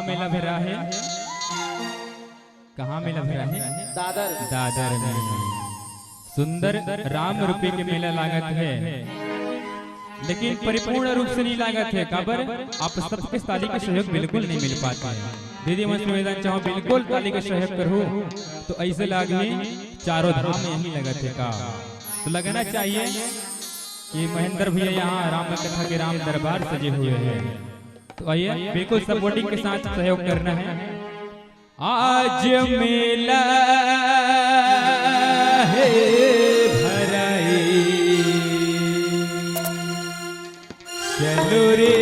मेला भरा है? कहाँ मेला भरा है? दादर। दादर में सुंदर राम रुपये के मेला लागत है, लेकिन परिपूर्ण रूप से नहीं लागत है। काबर आप सबके ताली का सहयोग बिल्कुल नहीं मिल पाता है। दीदी मैं निवेदन चाहूँ बिल्कुल ताली का सहयोग करो, तो ऐसे लागे चारों धाम में यही लगत है का, तो लगना चाहिए कि महेंद्र भैया यहाँ राम कथा के राम दरबार सजे हुए हैं। तो आइए बिल्कुल सपोर्टिंग के साथ सहयोग करना है। आज मेला है भराई, चलो रे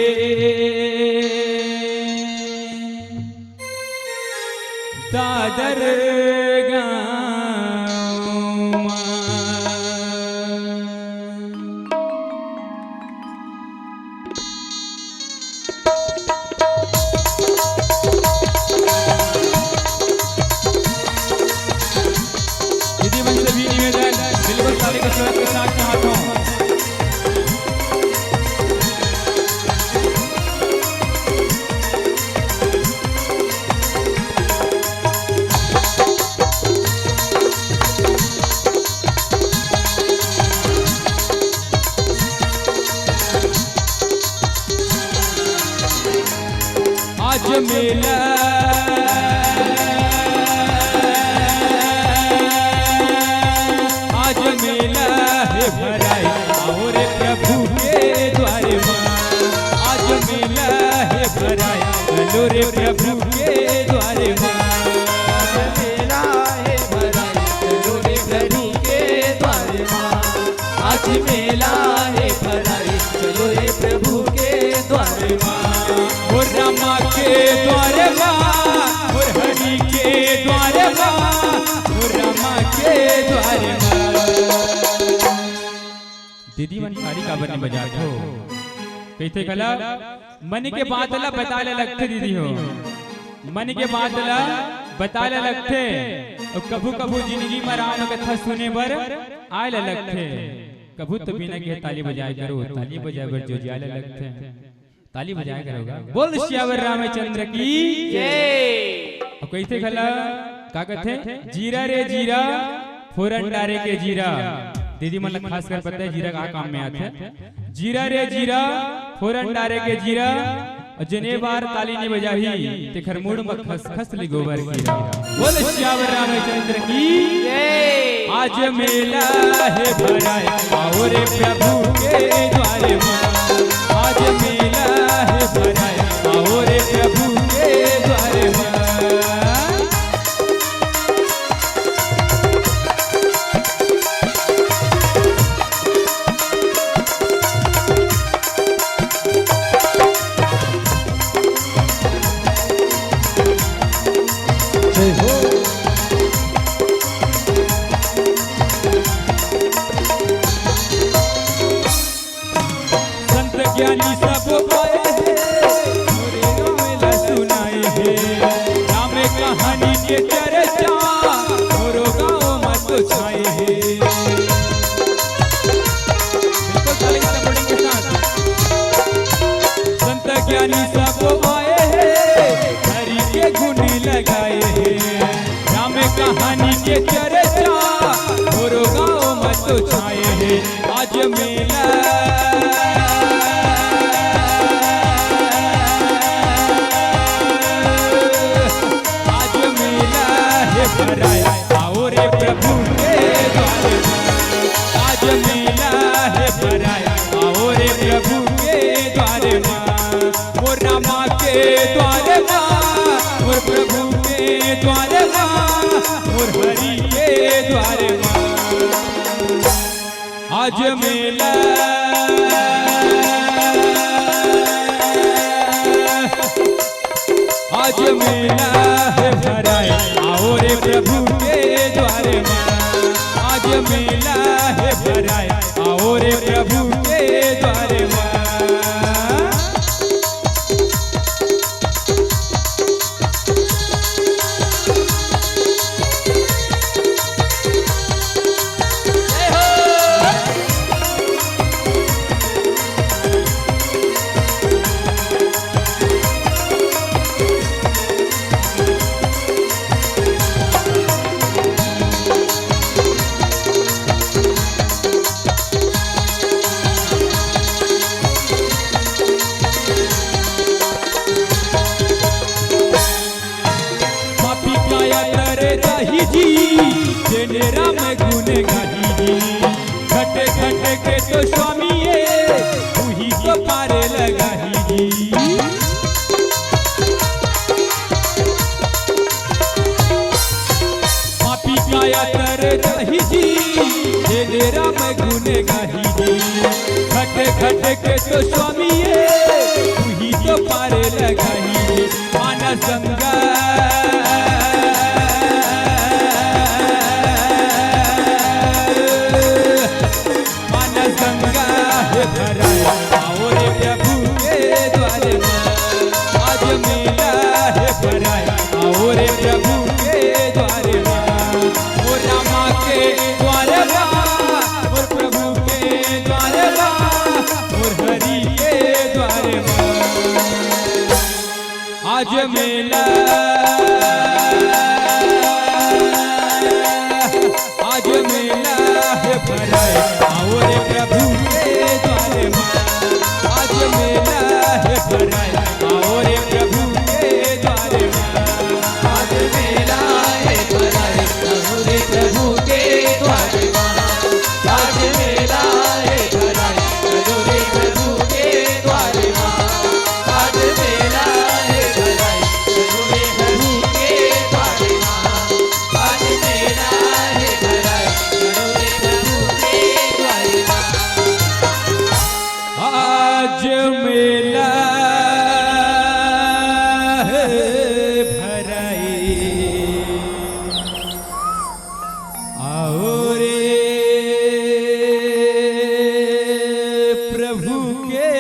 दादर आज मेला आज मेला है भराई, आओ रे प्रभु के द्वारे मां। आज मेला है भराई, चलो रे प्रभु के द्वारे मां। आज मेला है भराई, चलो रे प्रभु के द्वारे मां। आज मेला है भराई, चलो रे प्रभु के द्वारे मां। और रामा के द्वारे मां, और हरि के द्वारे मां, और रामा के द्वारे मां। दीदी मन खाली काबर नहीं बजात हो? कहते कला मन के बातला बताले लगते दीदी हो, मन के बातला बताले लगते, और कभू कभू जिंदगी में राम कथा सुने बर आए लगते। कभू तो बिना के ताली बजाए करो, ताली बजाए बर जो जाले लगते, ताली बजाया करोगा। बोल श्यावर रामचंद्र की जय। और कहते खला का कहते जीरा रे जीरा फोरन डारे के जीरा। दीदी मन खास कर पता है जीरा का काम में आते हैं। जीरा रे जीरा फोरन डारे के जीरा, और जने बार ताली नहीं बजाही ते खरमूड़ में खस खस ली गोबर की। बोल श्यावर रामचंद्र की जय। आज मेला है भराई, आओ रे प्रभु के द्वारे मां। आज मेला है भराई, आओ रे प्रभु के द्वारे मां। संत ज्ञानी सब पाए हैं, मोरे गाँव ला सुनाए हैं। राम कहानी के चर्चा मोरो गाँव में तो छाए हैं। बिल्कुल ताली की सपोर्टिंग के साथ। संत ज्ञानी सब आए हैं, हरि के गुण लगाए हैं। राम कहानी के चर्चा मोरो गाँव में तो छाए हैं। आज मेला भराई, आओ रे प्रभु के द्वारे मां। आज मेला है भराई, आओ रे प्रभु के द्वारे मां। वो रामा के द्वारे मां, और प्रभु के द्वारे मां, और हरि के द्वारे मां। आज मेला आज मेला है भराई, आओ रे प्रभु के द्वारे मां। आज मेला है भराई, आओ रे प्रभु के द्वारे मां। गाही जी। खटे खटे के तो स्वामी ये वही तो पारे लगाही जी। पापी काया तर जाही जी हे राम गुण गाही जी। खटे खटे के तो स्वामी ये वही तो पारे लगाही जी। माना संगा गंगा है भराया आओ रे प्रभु के द्वार में। आज मेला है भराया आओ रे प्रभु के द्वार में। ओ रामा के द्वार में और प्रभु के द्वार में और हरि के द्वार में। आज मेला आज मेला है भराया आओ रे प्रभु के द्वार में। आज मेला है भराया आओ रे प्रभु के द्वार में। आज मेला है भराया आओ रे प्रभु के द्वार में। आज मेला है भराया आओ रे प्रभु के द्वार में। आज मेला है भराया आओ रे प्रभु के द्वार में। आज मेला है भराया आओ रे प्रभु के द्वार में। आज मेला है भराए आओ रे प्रभु के